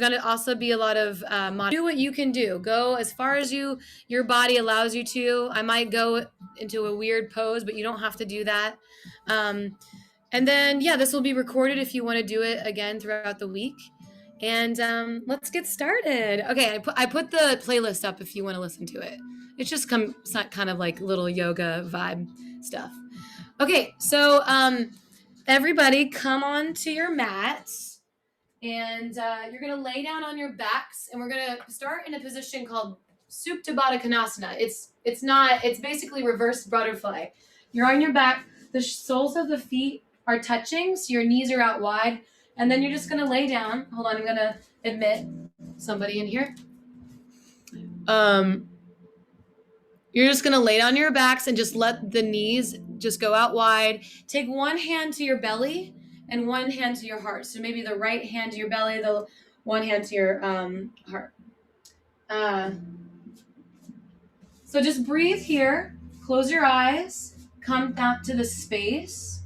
going to also be a lot of do what you can do. Go as far as your body allows you to. I might go into a weird pose, but you don't have to do that. Um, and then, yeah, this will be recorded if you want to do it again throughout the week. And let's get started. Okay, I put the playlist up if you want to listen to it. It's just kind of like little yoga vibe stuff. Okay, so everybody come on to your mats, and you're going to lay down on your backs, and we're going to start in a position called Supta Baddha Konasana. It's basically reverse butterfly. You're on your back, the soles of the feet are touching, so your knees are out wide, and then you're just going to lay down. Hold on, I'm going to admit somebody in here. You're just going to lay down on your backs and just let the knees just go out wide. Take one hand to your belly and one hand to your heart. So maybe the right hand to your belly, the one hand to your heart. So just breathe here. Close your eyes. Come out to the space.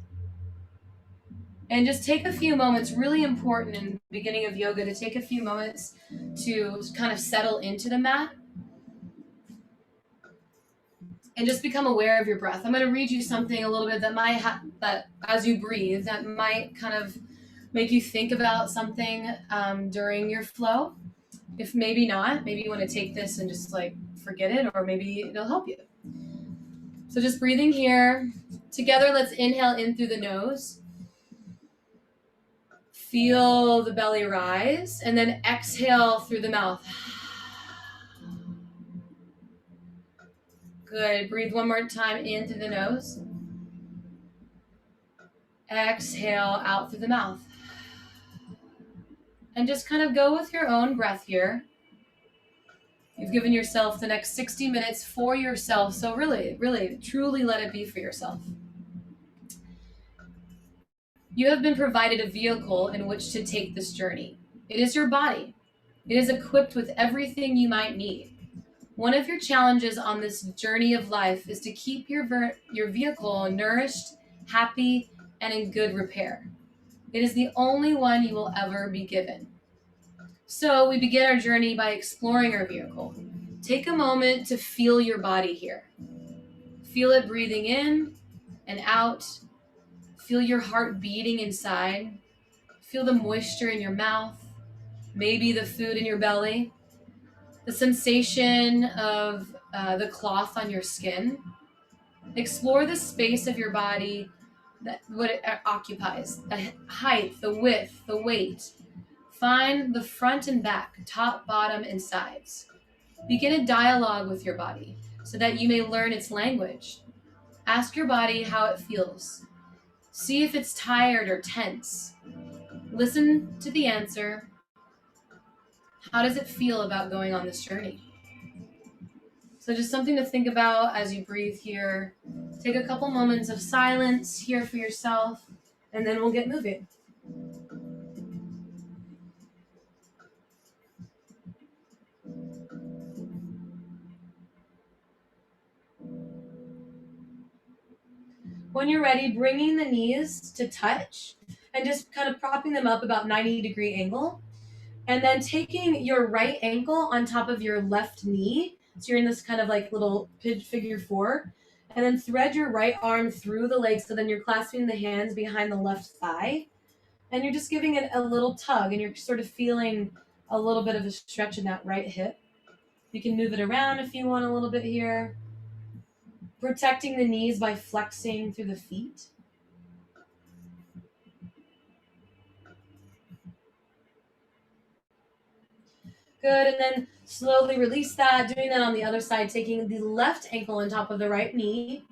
And just take a few moments, really important in the beginning of yoga, to take a few moments to kind of settle into the mat. And just become aware of your breath. I'm going to read you something a little bit that might that as you breathe, that might kind of make you think about something during your flow. If maybe not, maybe you want to take this and just like forget it, or maybe it'll help you. So just breathing here. Together, let's inhale in through the nose. Feel the belly rise, and then exhale through the mouth. Good. Breathe one more time in through the nose. Exhale out through the mouth. And just kind of go with your own breath here. You've given yourself the next 60 minutes for yourself. So really, really, truly let it be for yourself. You have been provided a vehicle in which to take this journey. It is your body. It is equipped with everything you might need. One of your challenges on this journey of life is to keep your vehicle nourished, happy, and in good repair. It is the only one you will ever be given. So we begin our journey by exploring our vehicle. Take a moment to feel your body here. Feel it breathing in and out. Feel your heart beating inside. Feel the moisture in your mouth, maybe the food in your belly, the sensation of the cloth on your skin. Explore the space of your body, what it occupies, the height, the width, the weight. Find the front and back, top, bottom, and sides. Begin a dialogue with your body so that you may learn its language. Ask your body how it feels. See if it's tired or tense. Listen to the answer. How does it feel about going on this journey? So just something to think about as you breathe here. Take a couple moments of silence here for yourself, and then we'll get moving. When you're ready, bringing the knees to touch and just kind of propping them up about 90-degree angle. And then taking your right ankle on top of your left knee. So you're in this kind of like little figure four. And then thread your right arm through the leg. So then you're clasping the hands behind the left thigh. And you're just giving it a little tug. And you're sort of feeling a little bit of a stretch in that right hip. You can move it around if you want a little bit here. Protecting the knees by flexing through the feet. Good, and then slowly release that, doing that on the other side, taking the left ankle on top of the right knee,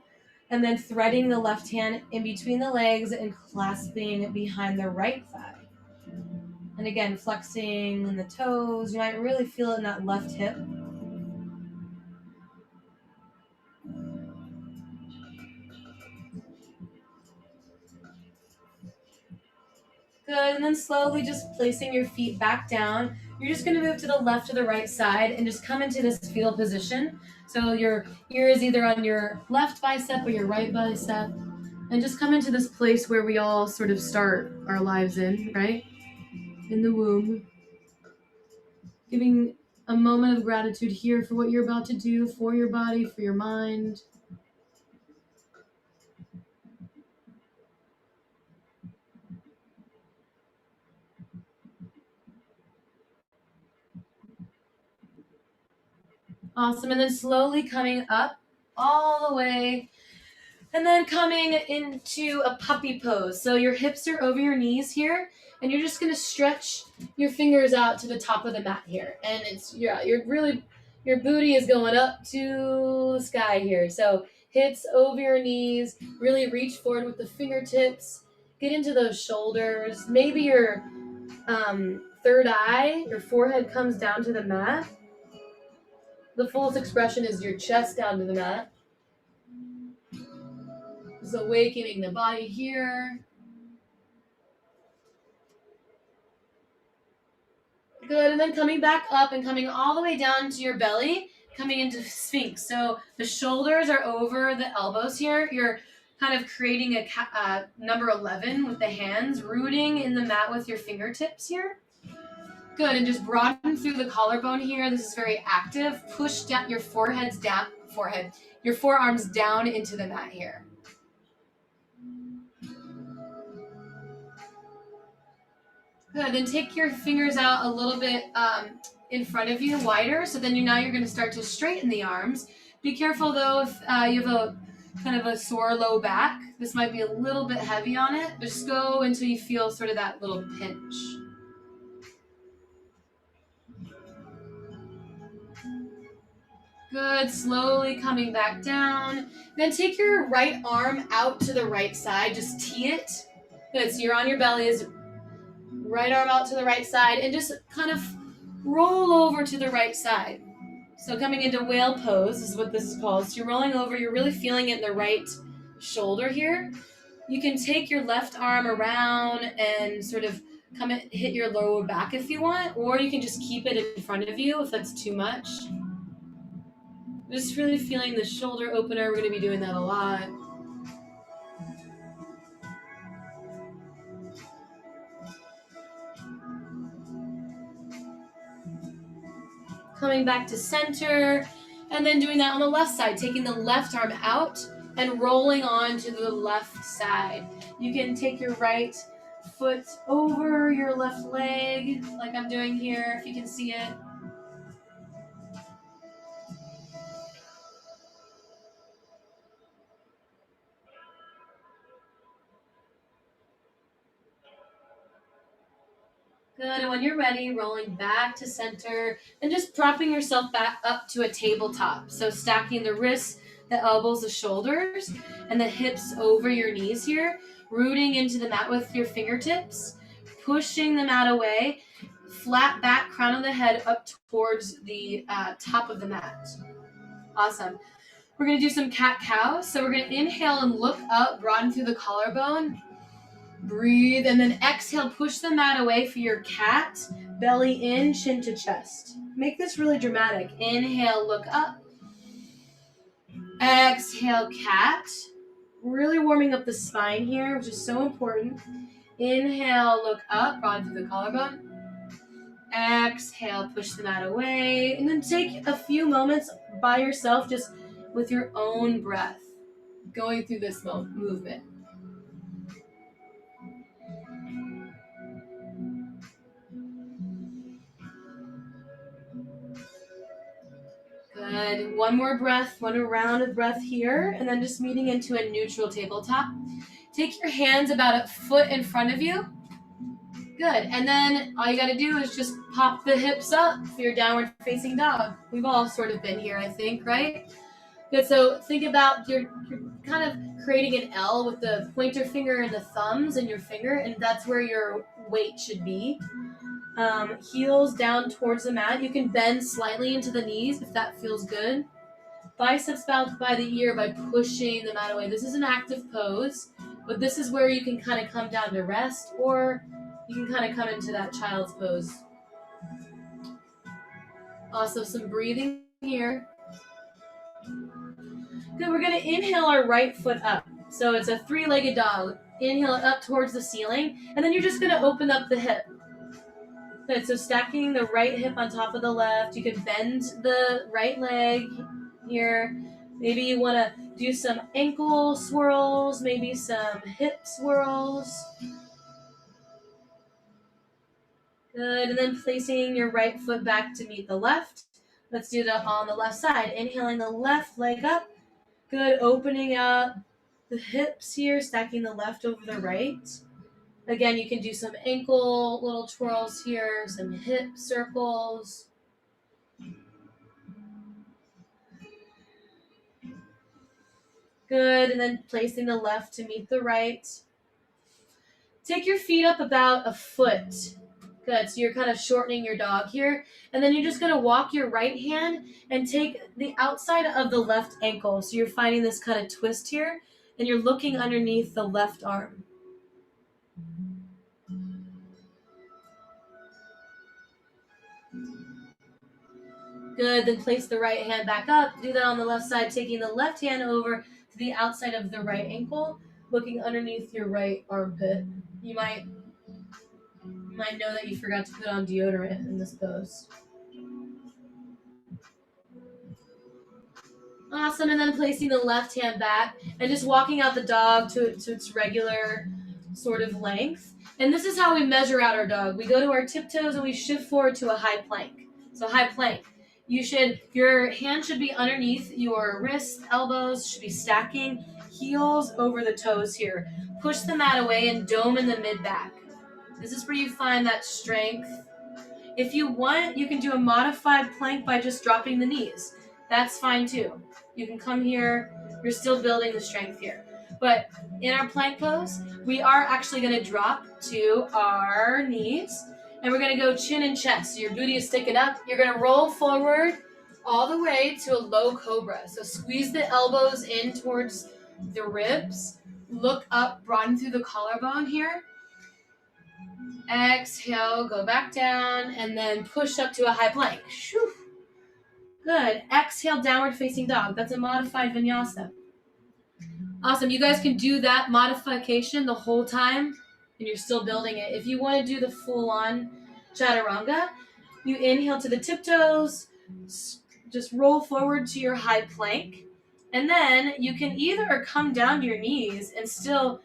and then threading the left hand in between the legs and clasping behind the right thigh. And again, flexing in the toes. You might really feel it in that left hip. Good, and then slowly just placing your feet back down. You're just going to move to the left or the right side and just come into this fetal position. So your ear is either on your left bicep or your right bicep. And just come into this place where we all sort of start our lives in, right? In the womb. Giving a moment of gratitude here for what you're about to do for your body, for your mind. Awesome. And then slowly coming up all the way. And then coming into a puppy pose. So your hips are over your knees here. And you're just going to stretch your fingers out to the top of the mat here. And your booty is going up to the sky here. So hips over your knees. Really reach forward with the fingertips. Get into those shoulders. Maybe your third eye, your forehead comes down to the mat. The fullest expression is your chest down to the mat. Just awakening the body here. Good, and then coming back up and coming all the way down to your belly, coming into Sphinx. So the shoulders are over the elbows here. You're kind of creating a number 11 with the hands, rooting in the mat with your fingertips here. Good, and just broaden through the collarbone here. This is very active. Push down your your forearms down into the mat here. Good, then take your fingers out a little bit in front of you, wider, so then now you're going to start to straighten the arms. Be careful though if you have a kind of a sore low back. This might be a little bit heavy on it, but just go until you feel sort of that little pinch. Good, slowly coming back down. Then take your right arm out to the right side, just tee it. Good, so you're on your belly, is right arm out to the right side, and just kind of roll over to the right side. So coming into whale pose is what this is called. So you're rolling over, you're really feeling it in the right shoulder here. You can take your left arm around and sort of come and hit your lower back if you want, or you can just keep it in front of you if that's too much. Just really feeling the shoulder opener. We're going to be doing that a lot. Coming back to center, and then doing that on the left side, taking the left arm out and rolling on to the left side. You can take your right foot over your left leg, like I'm doing here, if you can see it. Good, and when you're ready, rolling back to center and just propping yourself back up to a tabletop. So stacking the wrists, the elbows, the shoulders, and the hips over your knees here, rooting into the mat with your fingertips, pushing the mat away, flat back, crown of the head up towards the top of the mat. Awesome. We're going to do some cat-cow. So we're going to inhale and look up, broaden through the collarbone. Breathe, and then exhale, push the mat away for your cat. Belly in, chin to chest. Make this really dramatic. Inhale, look up. Exhale, cat. Really warming up the spine here, which is so important. Inhale, look up, broaden through the collarbone. Exhale, push the mat away. And then take a few moments by yourself, just with your own breath, going through this movement. Good. One more breath, one round of breath here, and then just meeting into a neutral tabletop. Take your hands about a foot in front of you. Good. And then all you got to do is just pop the hips up for your downward facing dog. We've all sort of been here, I think, right? Good. So think about you're kind of creating an L with the pointer finger and the thumbs and your finger, and that's where your weight should be. Heels down towards the mat. You can bend slightly into the knees if that feels good. Biceps out by the ear by pushing the mat away. This is an active pose, but this is where you can kind of come down to rest, or you can kind of come into that child's pose. Also some breathing here. Good, we're going to inhale our right foot up. So it's a three-legged dog. Inhale it up towards the ceiling, and then you're just going to open up the hip. Good, so stacking the right hip on top of the left. You can bend the right leg here. Maybe you want to do some ankle swirls, maybe some hip swirls. Good, and then placing your right foot back to meet the left. Let's do that on the left side. Inhaling the left leg up. Good, opening up the hips here, stacking the left over the right. Again, you can do some ankle little twirls here, some hip circles. Good, and then placing the left to meet the right. Take your feet up about a foot. Good, so you're kind of shortening your dog here. And then you're just gonna walk your right hand and take the outside of the left ankle. So you're finding this kind of twist here, and you're looking underneath the left arm. Good, then place the right hand back up. Do that on the left side, taking the left hand over to the outside of the right ankle, looking underneath your right armpit. You might know that you forgot to put on deodorant in this pose. Awesome, and then placing the left hand back and just walking out the dog to its regular sort of length. And this is how we measure out our dog. We go to our tiptoes and we shift forward to a high plank. So high plank. Your hand should be underneath your wrists, elbows should be stacking, heels over the toes here. Push the mat away and dome in the mid back. This is where you find that strength. If you want, you can do a modified plank by just dropping the knees. That's fine too. You can come here, you're still building the strength here. But in our plank pose, we are actually gonna drop to our knees and we're gonna go chin and chest. So your booty is sticking up. You're gonna roll forward all the way to a low cobra. So squeeze the elbows in towards the ribs. Look up, broaden through the collarbone here. Exhale, go back down, and then push up to a high plank. Whew. Good. Exhale, downward facing dog. That's a modified vinyasa. Awesome. You guys can do that modification the whole time, and you're still building it. If you want to do the full-on chaturanga, you inhale to the tiptoes, just roll forward to your high plank, and then you can either come down to your knees and still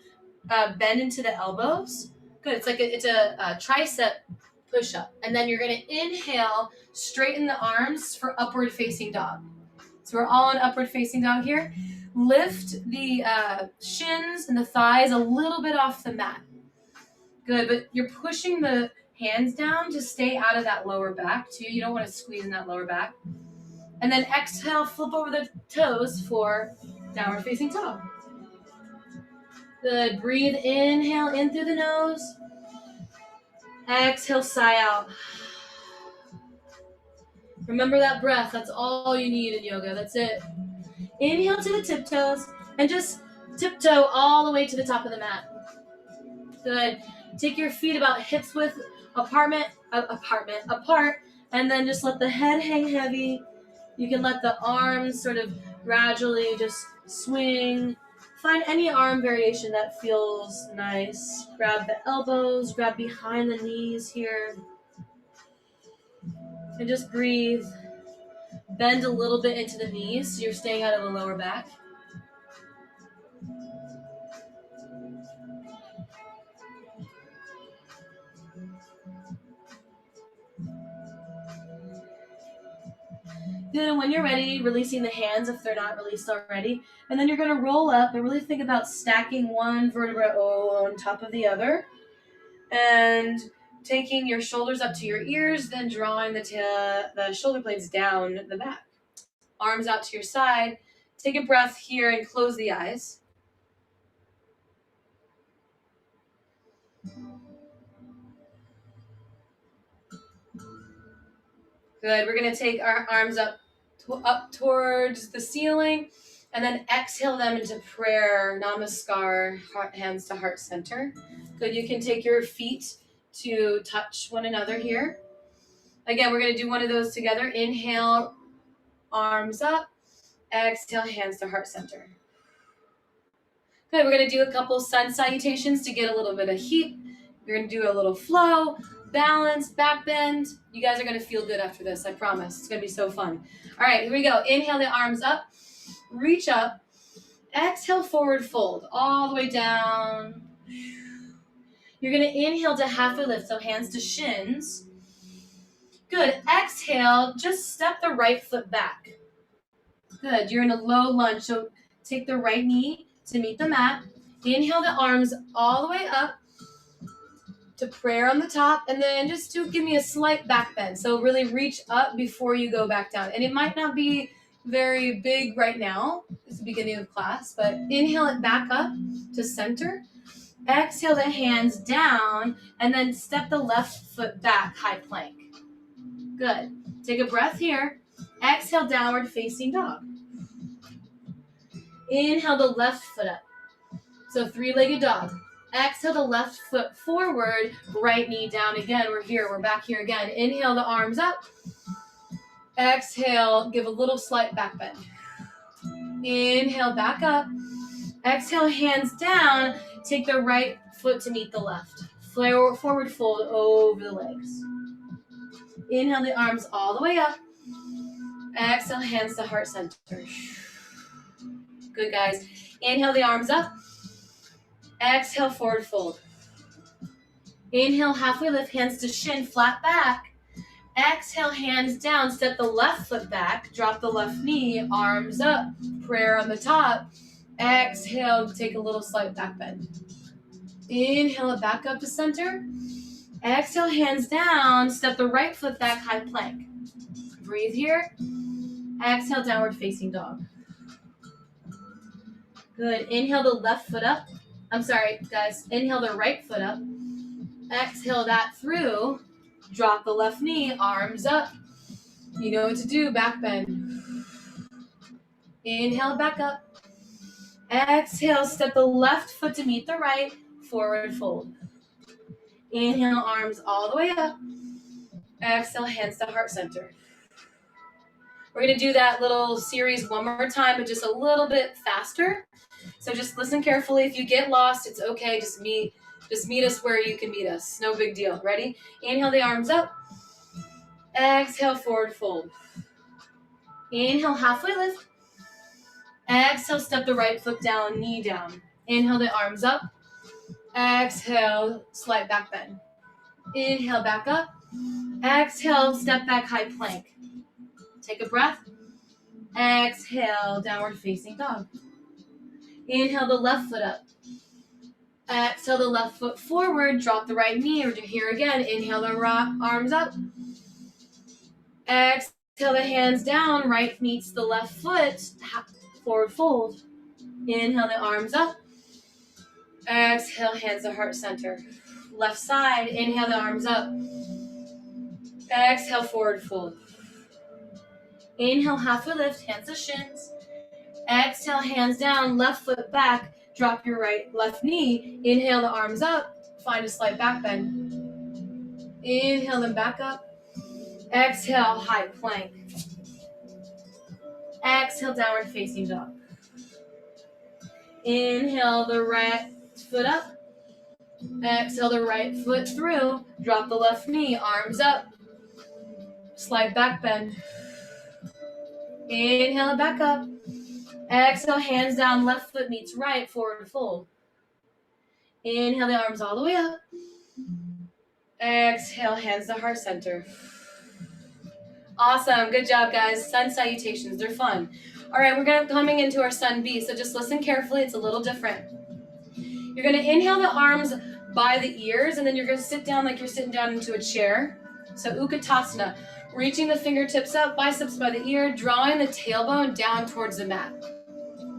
bend into the elbows. Good. It's a tricep push-up. And then you're going to inhale, straighten the arms for upward facing dog. So we're all in upward facing dog here. Lift the shins and the thighs a little bit off the mat. Good, but you're pushing the hands down to stay out of that lower back too. You don't want to squeeze in that lower back. And then exhale, flip over the toes for downward facing dog. Good. Breathe, inhale in through the nose. Exhale, sigh out. Remember that breath. That's all you need in yoga. That's it. Inhale to the tiptoes and just tiptoe all the way to the top of the mat. Good. Take your feet about hips width apart, and then just let the head hang heavy. You can let the arms sort of gradually just swing. Find any arm variation that feels nice. Grab the elbows, grab behind the knees here. And just breathe. Bend a little bit into the knees so you're staying out of the lower back. Good, and when you're ready, releasing the hands if they're not released already. And then you're going to roll up and really think about stacking one vertebra on top of the other. And taking your shoulders up to your ears, then drawing the shoulder blades down the back. Arms out to your side. Take a breath here and close the eyes. Good. We're going to take our arms up towards the ceiling and then exhale them into prayer, namaskar, hands to heart center. Good. You can take your feet to touch one another here. Again, we're going to do one of those together. Inhale, arms up. Exhale, hands to heart center. Good. We're going to do a couple sun salutations to get a little bit of heat. We're going to do a little flow. balance, back bend. You guys are going to feel good after this, I promise. It's going to be so fun. All right, here we go. Inhale the arms up, reach up. Exhale, forward fold, all the way down. You're going to inhale to halfway lift, so hands to shins. Good. Exhale, just step the right foot back. Good. You're in a low lunge, so take the right knee to meet the mat. Inhale the arms all the way up to prayer on the top, and then just give me a slight back bend. So really reach up before you go back down. And it might not be very big right now. It's the beginning of class, but inhale it back up to center. Exhale the hands down, and then step the left foot back, high plank. Good. Take a breath here. Exhale, downward facing dog. Inhale the left foot up. So three-legged dog. Exhale the left foot forward, right knee down again. We're here, we're back here again. Inhale the arms up. Exhale, give a little slight back bend. Inhale, back up. Exhale, hands down. Take the right foot to meet the left. Forward fold over the legs. Inhale the arms all the way up. Exhale, hands to heart center. Good, guys. Inhale the arms up. Exhale, forward fold. Inhale, halfway lift, hands to shin, flat back. Exhale, hands down, step the left foot back, drop the left knee, arms up, prayer on the top. Exhale, take a little slight back bend. Inhale it back up to center. Exhale, hands down, step the right foot back, high plank. Breathe here. Exhale, downward facing dog. Good. Inhale the left foot up. I'm sorry, guys. Inhale the right foot up. Exhale that through. Drop the left knee, arms up. You know what to do, back bend. Inhale, back up. Exhale, step the left foot to meet the right, forward fold. Inhale, arms all the way up. Exhale, hands to heart center. We're going to do that little series one more time, but just a little bit faster. So just listen carefully. If you get lost, it's okay. Just meet us where you can meet us. No big deal. Ready? Inhale the arms up. Exhale, forward fold. Inhale, halfway lift. Exhale, step the right foot down, knee down. Inhale the arms up. Exhale, slight back bend. Inhale, back up. Exhale, step back, high plank. Take a breath. Exhale, downward facing dog. Inhale the left foot up. Exhale the left foot forward. Drop the right knee. Or here again. Inhale the arms up. Exhale the hands down. Right meets the left foot. Forward fold. Inhale the arms up. Exhale, hands to heart center. Left side. Inhale the arms up. Exhale, forward fold. Inhale, halfway lift, hands to shins. Exhale, hands down, left foot back. Drop your left knee. Inhale the arms up. Find a slight back bend. Inhale them back up. Exhale, high plank. Exhale, downward facing dog. Inhale the right foot up. Exhale the right foot through. Drop the left knee, arms up. Slight back bend. Inhale it back up. Exhale, hands down, left foot meets right, forward fold. Inhale the arms all the way up. Exhale, hands to heart center. Awesome, good job guys. Sun salutations, they're fun. All right, we're coming into our sun B, so just listen carefully, it's a little different. You're gonna inhale the arms by the ears, and then you're gonna sit down like you're sitting down into a chair. So Utkatasana, reaching the fingertips up, biceps by the ear, drawing the tailbone down towards the mat.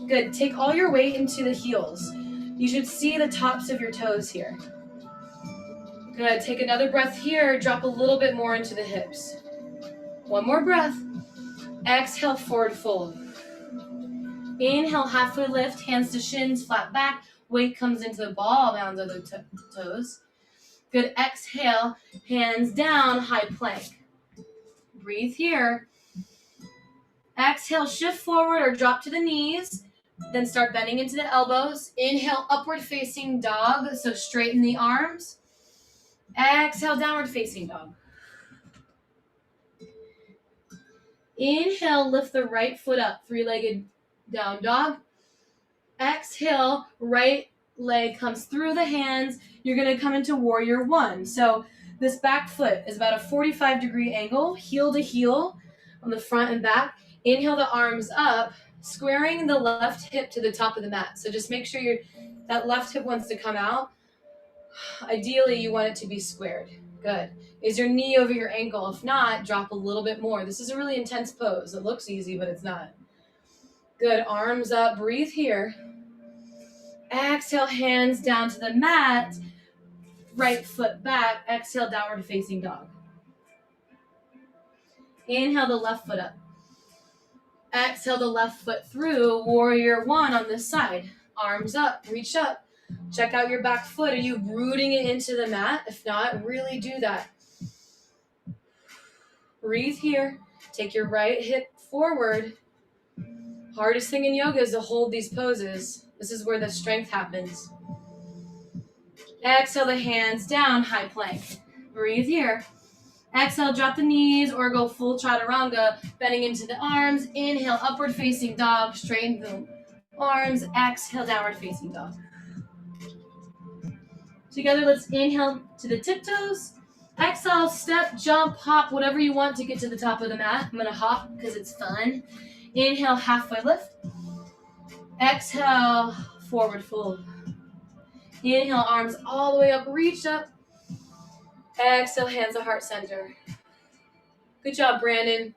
Good, take all your weight into the heels. You should see the tops of your toes here. Good, take another breath here, drop a little bit more into the hips. One more breath. Exhale, forward fold. Inhale, halfway lift, hands to shins, flat back. Weight comes into the ball mounds of the toes. Good, exhale, hands down, high plank. Breathe here. Exhale, shift forward or drop to the knees. Then start bending into the elbows. Inhale, upward facing dog, so straighten the arms. Exhale, downward facing dog. Inhale, lift the right foot up, three-legged down dog. Exhale, right leg comes through the hands. You're going to come into warrior one. So this back foot is about a 45-degree angle, heel to heel on the front and back. Inhale the arms up, squaring the left hip to the top of the mat. So just make sure that left hip wants to come out. Ideally, you want it to be squared. Good. Is your knee over your ankle? If not, drop a little bit more. This is a really intense pose. It looks easy, but it's not. Good. Arms up. Breathe here. Exhale, hands down to the mat. Right foot back. Exhale, downward facing dog. Inhale the left foot up. Exhale the left foot through. Warrior one on this side. Arms up. Reach up. Check out your back foot. Are you rooting it into the mat? If not, really do that. Breathe here. Take your right hip forward. Hardest thing in yoga is to hold these poses. This is where the strength happens. Exhale the hands down, high plank. Breathe here. Exhale, drop the knees or go full chaturanga, bending into the arms. Inhale, upward facing dog, straighten the arms. Exhale, downward facing dog. Together, let's inhale to the tiptoes. Exhale, step, jump, hop, whatever you want to get to the top of the mat. I'm gonna hop because it's fun. Inhale, halfway lift. Exhale, forward fold. Inhale, arms all the way up, reach up. Exhale, hands to heart center. Good job, Brandon.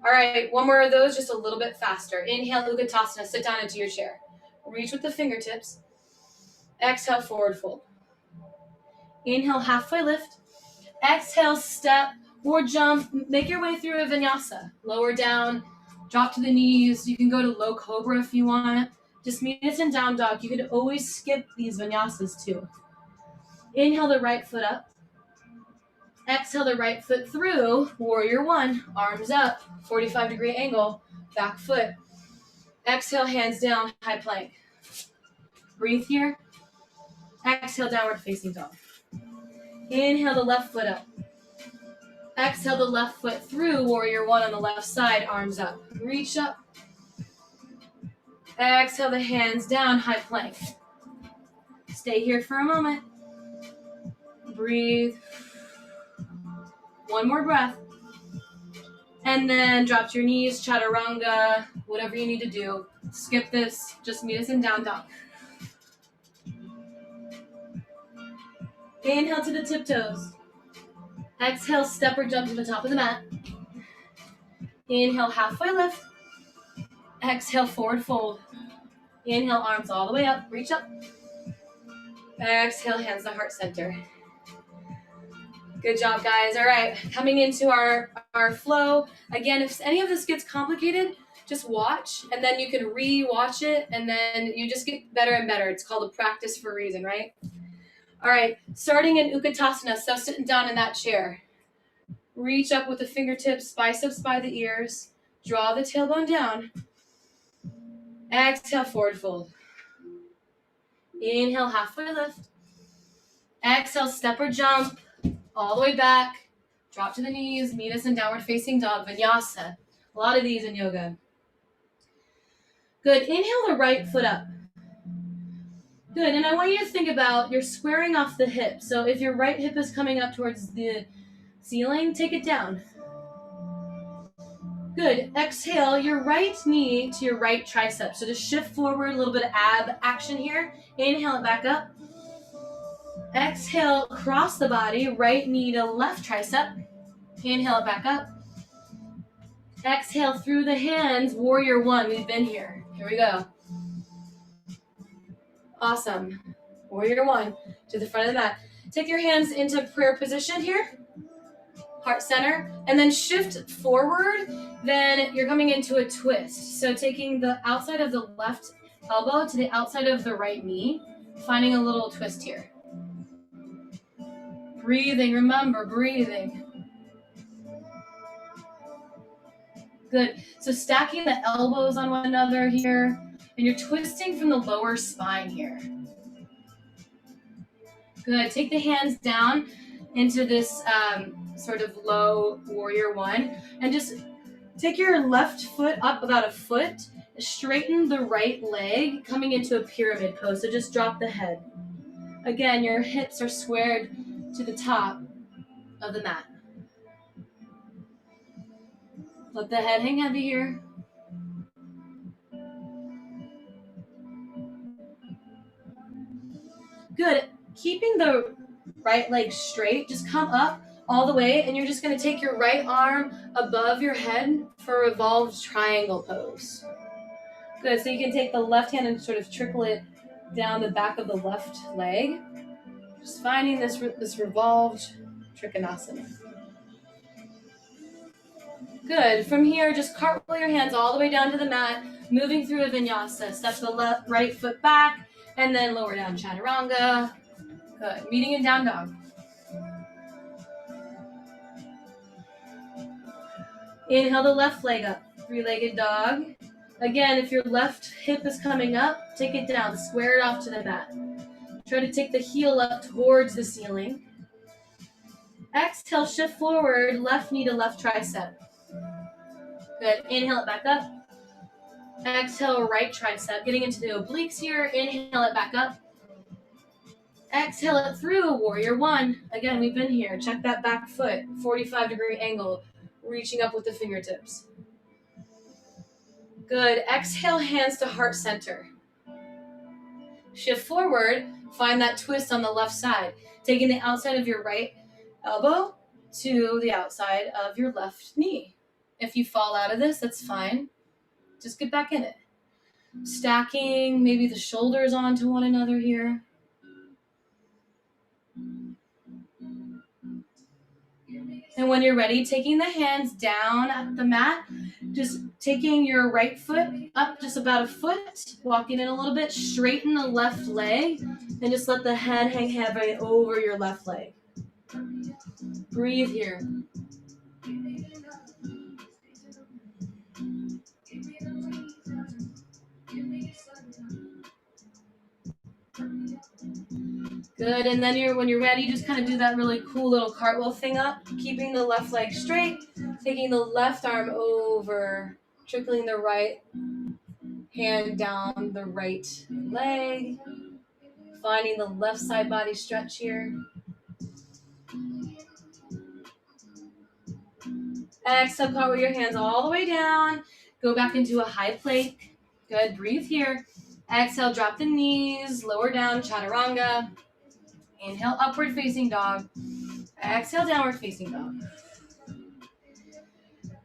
All right, one more of those, just a little bit faster. Inhale, Utkatasana, sit down into your chair. Reach with the fingertips. Exhale, forward fold. Inhale, halfway lift. Exhale, step or jump. Make your way through a vinyasa. Lower down, drop to the knees. You can go to low cobra if you want. Just meet us in down dog. You could always skip these vinyasas too. Inhale the right foot up. Exhale the right foot through. Warrior one. Arms up. 45-degree angle. Back foot. Exhale, hands down. High plank. Breathe here. Exhale, downward facing dog. Inhale the left foot up. Exhale the left foot through. Warrior one on the left side. Arms up. Reach up. Exhale the hands down. High plank. Stay here for a moment. Breathe. One more breath. And then drop to your knees, chaturanga, whatever you need to do. Skip this. Just meet us in down dog. Inhale to the tiptoes. Exhale, step or jump to the top of the mat. Inhale, halfway lift. Exhale, forward fold. Inhale, arms all the way up. Reach up. Exhale, hands to heart center. Good job, guys. All right, coming into our flow. Again, if any of this gets complicated, just watch, and then you can re-watch it, and then you just get better and better. It's called a practice for a reason, right? All right, starting in Utkatasana, so sitting down in that chair. Reach up with the fingertips, biceps by the ears. Draw the tailbone down. Exhale, forward fold. Inhale, halfway lift. Exhale, step or jump. All the way back. Drop to the knees. Meet us in downward facing dog, vinyasa. A lot of these in yoga. Good. Inhale the right foot up. Good. And I want you to think about you're squaring off the hip. So if your right hip is coming up towards the ceiling, take it down. Good. Exhale your right knee to your right tricep. So just shift forward, a little bit of ab action here. Inhale it back up. Exhale, cross the body, right knee to left tricep. Inhale it back up. Exhale through the hands, warrior one. We've been here. Here we go. Awesome. Warrior one to the front of the mat. Take your hands into prayer position here. Heart center. And then shift forward. Then you're coming into a twist. So taking the outside of the left elbow to the outside of the right knee. Finding a little twist here. Breathing, remember, breathing. Good. So stacking the elbows on one another here. And you're twisting from the lower spine here. Good. Take the hands down into this sort of low warrior one, and just take your left foot up about a foot. Straighten the right leg, coming into a pyramid pose. So just drop the head. Again, your hips are squared to the top of the mat. Let the head hang heavy here. Good. Keeping the right leg straight, just come up all the way, and you're just going to take your right arm above your head for a revolved triangle pose. Good. So you can take the left hand and sort of trickle it down the back of the left leg. Just finding this revolved trikonasana. Good. From here, just cartwheel your hands all the way down to the mat, moving through a vinyasa. Step the right foot back, and then lower down chaturanga. Good. Meeting in down dog. Inhale the left leg up, three-legged dog. Again, if your left hip is coming up, take it down, square it off to the mat. Try to take the heel up towards the ceiling. Exhale, shift forward, left knee to left tricep. Good. Inhale it back up. Exhale, right tricep. Getting into the obliques here. Inhale it back up. Exhale it through, warrior one. Again, we've been here. Check that back foot, 45-degree angle, reaching up with the fingertips. Good. Exhale, hands to heart center. Shift forward, find that twist on the left side, taking the outside of your right elbow to the outside of your left knee. If you fall out of this, that's fine. Just get back in it. Stacking maybe the shoulders onto one another here. And when you're ready, taking the hands down at the mat, just taking your right foot up just about a foot, walking in a little bit, straighten the left leg, and just let the head hang heavy over your left leg. Breathe here. Good, and then when you're ready, just kind of do that really cool little cartwheel thing up, keeping the left leg straight, taking the left arm over, trickling the right hand down the right leg, finding the left side body stretch here. Exhale, cartwheel your hands all the way down, go back into a high plank. Good, breathe here. Exhale, drop the knees, lower down, chaturanga. Inhale, upward facing dog. Exhale, downward facing dog.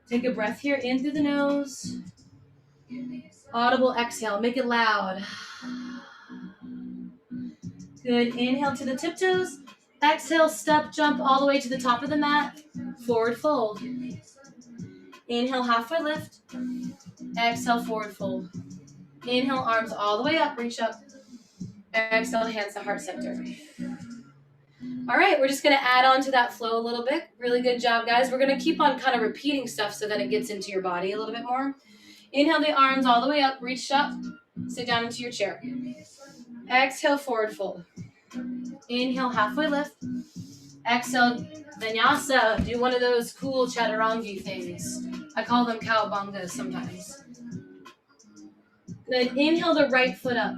Take a breath here in through the nose. Audible exhale, make it loud. Good, inhale to the tiptoes. Exhale, step, jump all the way to the top of the mat. Forward fold. Inhale, halfway lift. Exhale, forward fold. Inhale, arms all the way up, reach up. Exhale, hands to heart center. All right, we're just going to add on to that flow a little bit. Really good job, guys. We're going to keep on kind of repeating stuff so that it gets into your body a little bit more. Inhale the arms all the way up, reach up, sit down into your chair. Exhale, forward fold. Inhale, halfway lift. Exhale, vinyasa. Do one of those cool chaturangi things. I call them cowabungas sometimes. Good. Inhale the right foot up.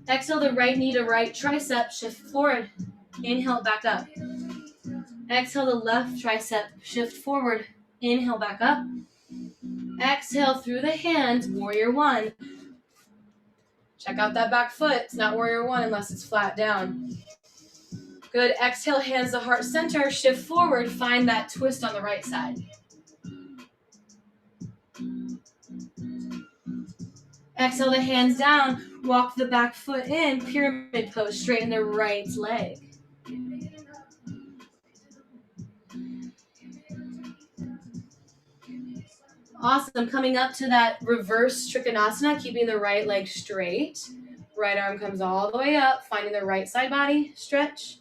Exhale the right knee to right tricep, shift forward. Inhale back up. Exhale the left tricep, shift forward. Inhale back up. Exhale through the hands, warrior one. Check out that back foot. It's not warrior one unless it's flat down. Good. Exhale, hands to heart center, shift forward, find that twist on the right side. Exhale the hands down, walk the back foot in, pyramid pose, straighten the right leg. Awesome. Coming up to that reverse trikonasana, keeping the right leg straight. Right arm comes all the way up, finding the right side body, stretch.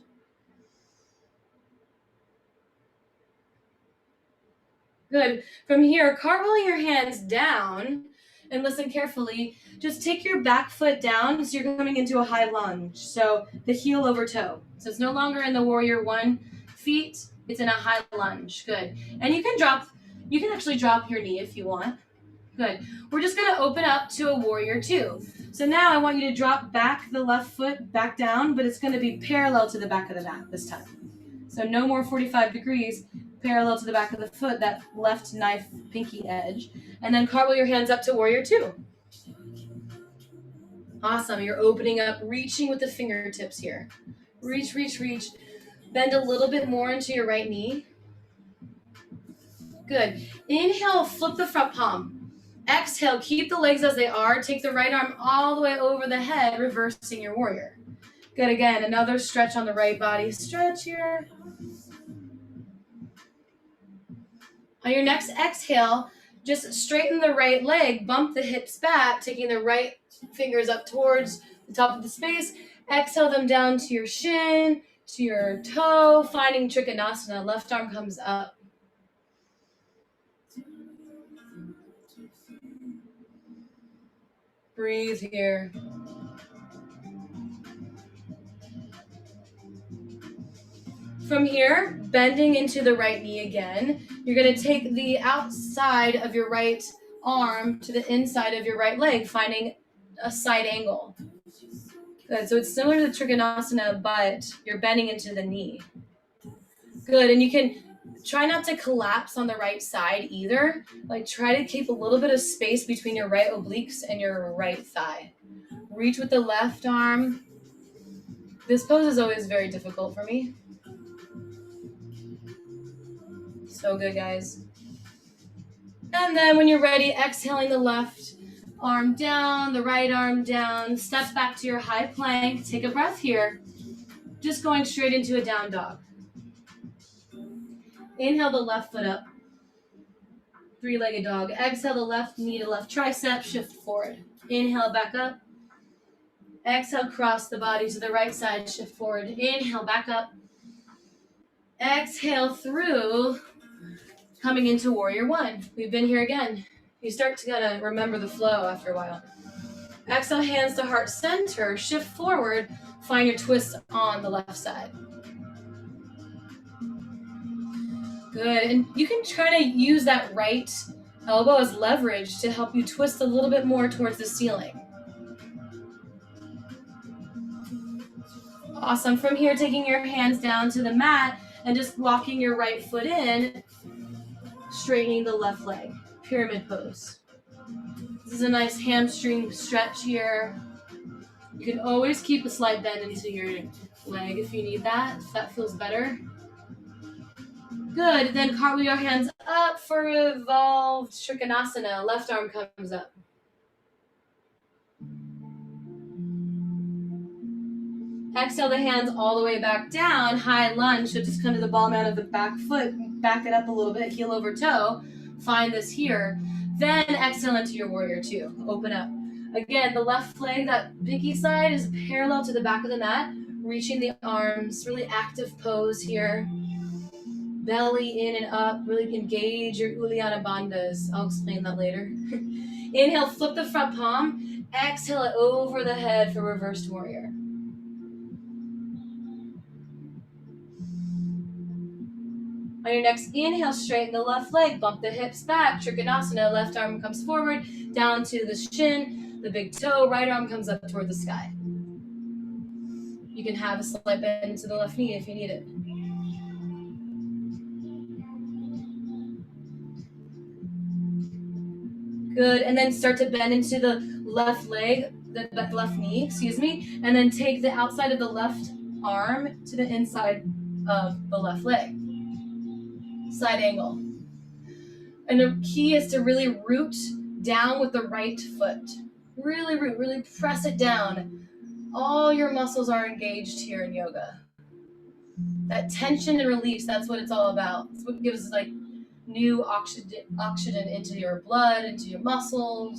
Good. From here, cartwheeling your hands down, And listen carefully. Just take your back foot down so you're coming into a high lunge. So the heel over toe. So it's no longer in the warrior one feet. It's in a high lunge. Good. And you can actually drop your knee if you want. Good. We're just going to open up to a warrior two. So now I want you to drop back the left foot back down, but it's going to be parallel to the back of the mat this time. So no more 45 degrees, parallel to the back of the foot, that left knife pinky edge. And then cartwheel your hands up to warrior two. Awesome. You're opening up, reaching with the fingertips here. Reach, reach, reach. Bend a little bit more into your right knee. Good. Inhale, flip the front palm. Exhale, keep the legs as they are. Take the right arm all the way over the head, reversing your warrior. Good. Again, another stretch on the right body. Stretch here. On your next exhale, just straighten the right leg, bump the hips back, taking the right fingers up towards the top of the space. Exhale them down to your shin, to your toe, finding Trikonasana. Left arm comes up. Breathe here. From here, bending into the right knee again. You're going to take the outside of your right arm to the inside of your right leg, finding a side angle. Good. So it's similar to Trikonasana, but you're bending into the knee. Good. And you can try not to collapse on the right side either. Like, try to keep a little bit of space between your right obliques and your right thigh. Reach with the left arm. This pose is always very difficult for me. So good, guys. And then when you're ready, exhaling the left arm down, the right arm down. Step back to your high plank. Take a breath here. Just going straight into a down dog. Inhale the left foot up. Three-legged dog. Exhale the left knee to left tricep. Shift forward. Inhale back up. Exhale, cross the body to the right side. Shift forward. Inhale back up. Exhale through. Coming into warrior one. We've been here again. You start to kind of remember the flow after a while. Exhale, hands to heart center. Shift forward. Find your twist on the left side. Good. And you can try to use that right elbow as leverage to help you twist a little bit more towards the ceiling. Awesome. From here, taking your hands down to the mat and just walking your right foot in, straightening the left leg. Pyramid pose. This is a nice hamstring stretch here. You can always keep a slight bend into your leg if you need that, if that feels better. Good. Then cartwheel your hands up for evolved Trikonasana. Left arm comes up. Exhale the hands all the way back down. High lunge. So just come to the ball mound of the back foot. Back it up a little bit. Heel over toe. Find this here. Then exhale into your warrior two. Open up. Again, the left leg, that pinky side, is parallel to the back of the mat. Reaching the arms. Really active pose here. Belly in and up. Really engage your Uddiyana bandhas. I'll explain that later. Inhale, flip the front palm. Exhale it over the head for reversed warrior. On your next inhale, straighten the left leg, bump the hips back, Trikonasana, left arm comes forward, down to the shin, the big toe, right arm comes up toward the sky. You can have a slight bend to the left knee if you need it. Good, and then start to bend into the left leg, the left knee, and then take the outside of the left arm to the inside of the left leg. Side angle. And the key is to really root down with the right foot. Really root, really press it down. All your muscles are engaged here in yoga. That tension and release, that's what it's all about. It's what gives like new oxygen into your blood, into your muscles.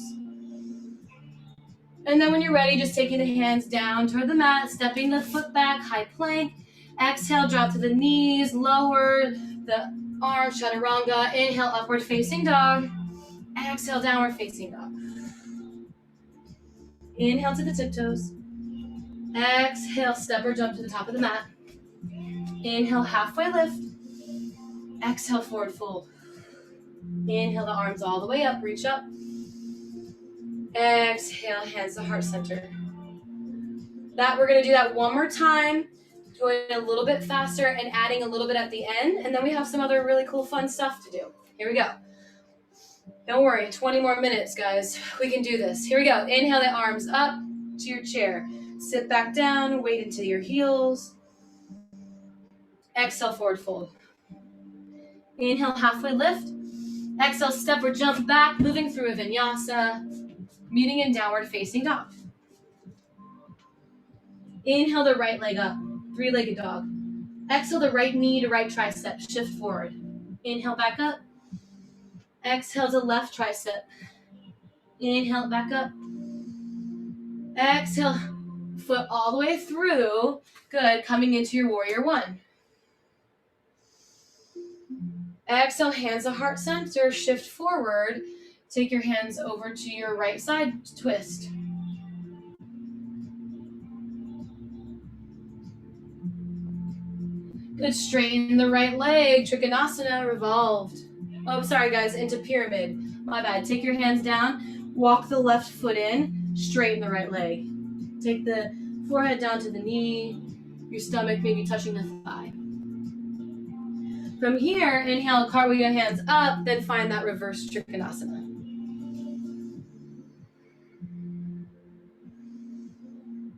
And then when you're ready, just taking the hands down toward the mat, stepping the foot back, high plank. Exhale, drop to the knees, lower the arms, chaturanga. Inhale, upward facing dog. Exhale, downward facing dog. Inhale to the tiptoes. Exhale, step or jump to the top of the mat. Inhale, halfway lift. Exhale, forward fold. Inhale the arms all the way up, reach up. Exhale, hands to heart center. We're gonna do that one more time, going a little bit faster and adding a little bit at the end, and then we have some other really cool fun stuff to do. Here we go. Don't worry, 20 more minutes, guys. We can do this. Here we go. Inhale the arms up to your chair. Sit back down, weight into your heels. Exhale, forward fold. Inhale, halfway lift. Exhale, step or jump back, moving through a vinyasa, meeting in downward facing dog. Inhale the right leg up, three-legged dog. Exhale the right knee to right tricep, shift forward. Inhale back up. Exhale to left tricep. Inhale back up. Exhale, foot all the way through. Good, coming into your warrior one. Exhale, hands to heart center, shift forward. Take your hands over to your right side, twist. Good, straighten the right leg, Trikonasana, revolved. Oh, sorry guys, into pyramid. My bad. Take your hands down, walk the left foot in, straighten the right leg. Take the forehead down to the knee, your stomach maybe touching the thigh. From here, inhale, cartwheel your hands up, then find that reverse Trikonasana.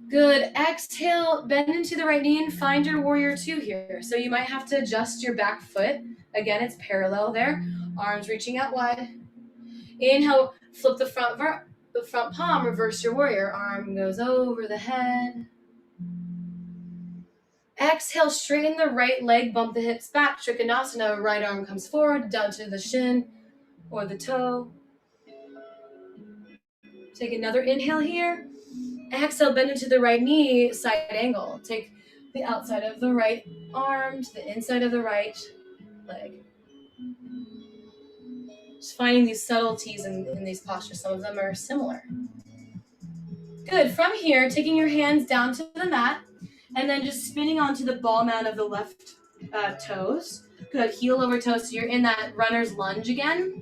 Good, exhale, bend into the right knee and find your warrior two here. So you might have to adjust your back foot. Again, it's parallel there, arms reaching out wide. Inhale, flip the front palm, reverse your warrior. Arm goes over the head. Exhale, straighten the right leg, bump the hips back, Trikonasana, right arm comes forward, down to the shin or the toe. Take another inhale here. Exhale, bend into the right knee, side angle. Take the outside of the right arm to the inside of the right leg. Just finding these subtleties in these postures. Some of them are similar. Good. From here, taking your hands down to the mat and then just spinning onto the ball mount of the left toes. Good. Heel over toe. So you're in that runner's lunge again.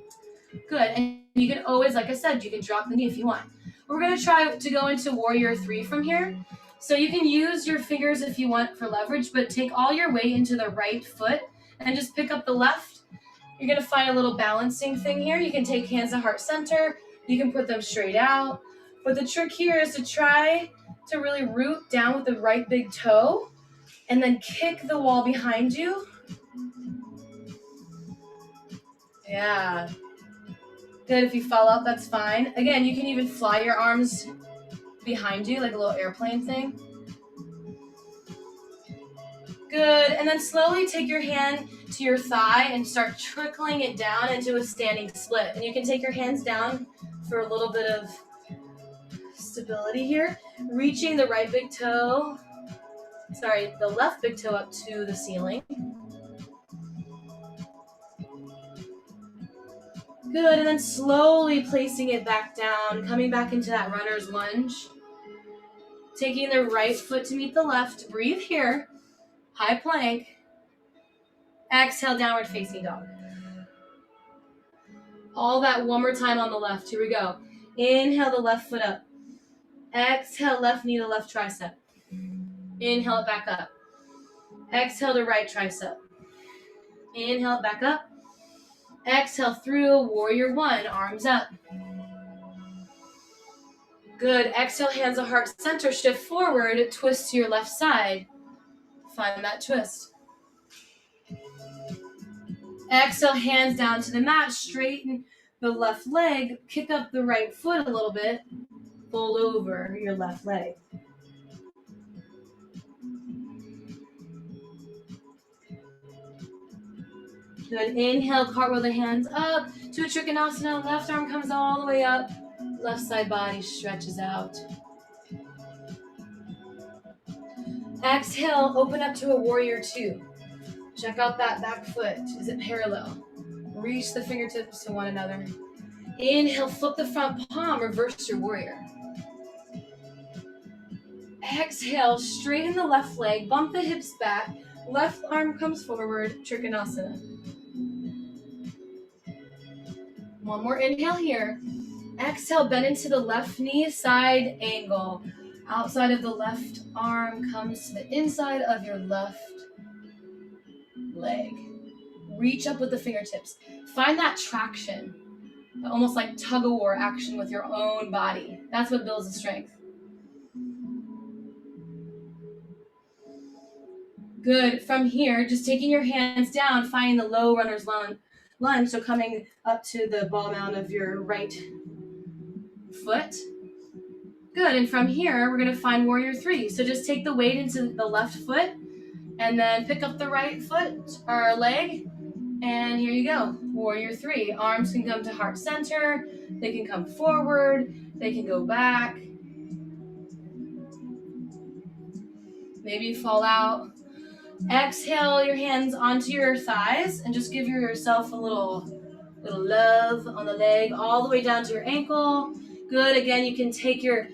Good. And you can always, like I said, you can drop the knee if you want. We're going to try to go into warrior three from here. So you can use your fingers if you want for leverage, but take all your weight into the right foot and just pick up the left. You're going to find a little balancing thing here. You can take hands to heart center. You can put them straight out. But the trick here is to try to really root down with the right big toe and then kick the wall behind you. Yeah. Good. If you fall out, that's fine. Again, you can even fly your arms behind you like a little airplane thing. Good. And then slowly take your hand to your thigh and start trickling it down into a standing split. And you can take your hands down for a little bit of stability here. Reaching the right big toe, the left big toe up to the ceiling. Good, and then slowly placing it back down, coming back into that runner's lunge. Taking the right foot to meet the left. Breathe here. High plank. Exhale, downward facing dog. All that one more time on the left. Here we go. Inhale the left foot up. Exhale, left knee to left tricep. Inhale it back up. Exhale to right tricep. Inhale it back up. Exhale through warrior one, arms up. Good. Exhale, hands to heart center, shift forward, twist to your left side. Find that twist. Exhale, hands down to the mat, straighten the left leg, kick up the right foot a little bit, fold over your left leg. Good. Inhale, cartwheel the hands up to a Trikonasana. Left arm comes all the way up. Left side body stretches out. Exhale, open up to a warrior two. Check out that back foot. Is it parallel? Reach the fingertips to one another. Inhale, flip the front palm, reverse your warrior. Exhale, straighten the left leg, bump the hips back, left arm comes forward, Trikonasana. One more inhale here. Exhale, bend into the left knee, side angle. Outside of the left arm comes to the inside of your left leg. Reach up with the fingertips. Find that traction, almost like tug-of-war action with your own body. That's what builds the strength. Good. From here, just taking your hands down, finding the low runner's lunge. So coming up to the ball mound of your right foot. Good. And from here, we're going to find warrior three. So just take the weight into the left foot and then pick up the right foot or leg. And here you go. Warrior three. Arms can come to heart center. They can come forward. They can go back. Maybe fall out. Exhale your hands onto your thighs and just give yourself a little love on the leg all the way down to your ankle. Good. Again, you can take your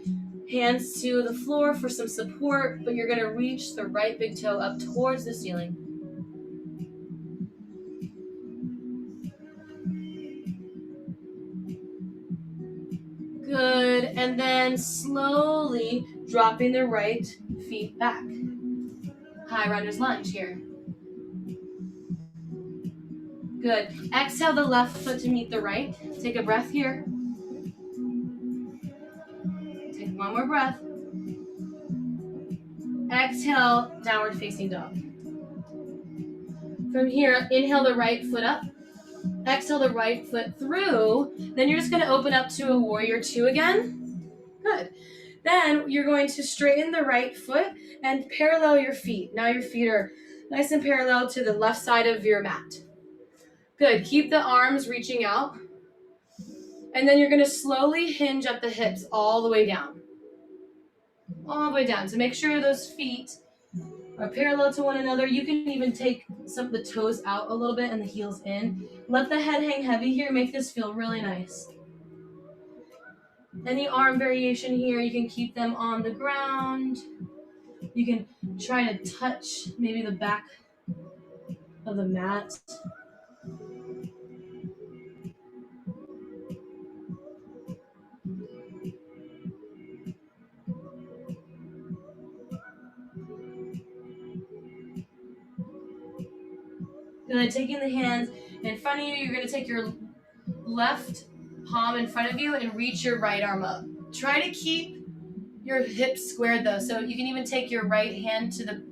hands to the floor for some support, but you're going to reach the right big toe up towards the ceiling. Good. And then slowly dropping the right feet back. High runner's lunge here. Good. Exhale the left foot to meet the right. Take a breath here. Take one more breath. Exhale, downward facing dog. From here, inhale the right foot up. Exhale the right foot through. Then you're just going to open up to a warrior two again. Good. Then you're going to straighten the right foot and parallel your feet. Now your feet are nice and parallel to the left side of your mat. Good. Keep the arms reaching out. And then you're going to slowly hinge at the hips all the way down. All the way down. So make sure those feet are parallel to one another. You can even take some of the toes out a little bit and the heels in. Let the head hang heavy here. Make this feel really nice. Any arm variation here, you can keep them on the ground. You can try to touch maybe the back of the mat. Good. Taking the hands in front of you, you're going to take your left palm in front of you and reach your right arm up. Try to keep your hips squared though, so you can even take your right hand to the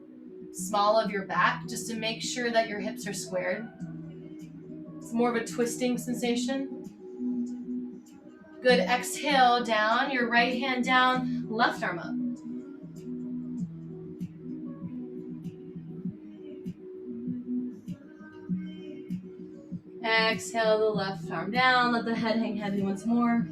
small of your back just to make sure that your hips are squared. It's more of a twisting sensation. Good. Exhale down, your right hand down, left arm up. Exhale the left arm down, let the head hang heavy once more.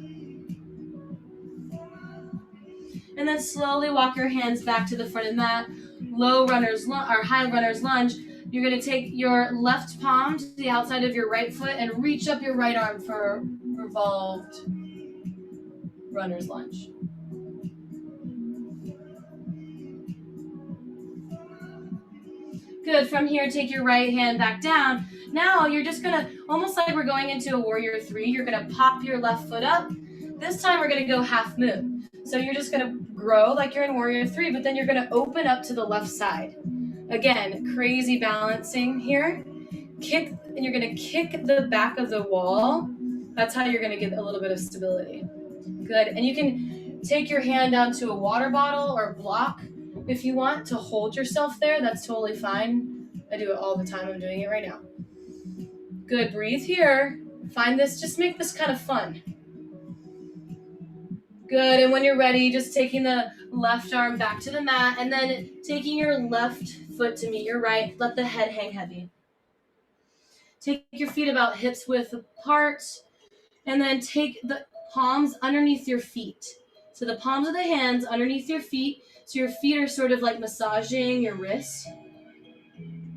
And then slowly walk your hands back to the front of the mat. Low runner's or high runner's lunge. You're going to take your left palm to the outside of your right foot and reach up your right arm for revolved runner's lunge. Good. From here, take your right hand back down. Now you're just going to, almost like we're going into a warrior three, you're going to pop your left foot up. This time we're going to go half moon. So you're just going to grow like you're in warrior three, but then you're going to open up to the left side. Again, crazy balancing here. Kick, and you're going to kick the back of the wall. That's how you're going to get a little bit of stability. Good. And you can take your hand down to a water bottle or block if you want to hold yourself there. That's totally fine. I do it all the time. I'm doing it right now. Good. Breathe here. Find this. Just make this kind of fun. Good. And when you're ready, just taking the left arm back to the mat and then taking your left foot to meet your right. Let the head hang heavy. Take your feet about hips width apart and then take the palms underneath your feet. So the palms of the hands underneath your feet. So your feet are sort of like massaging your wrists.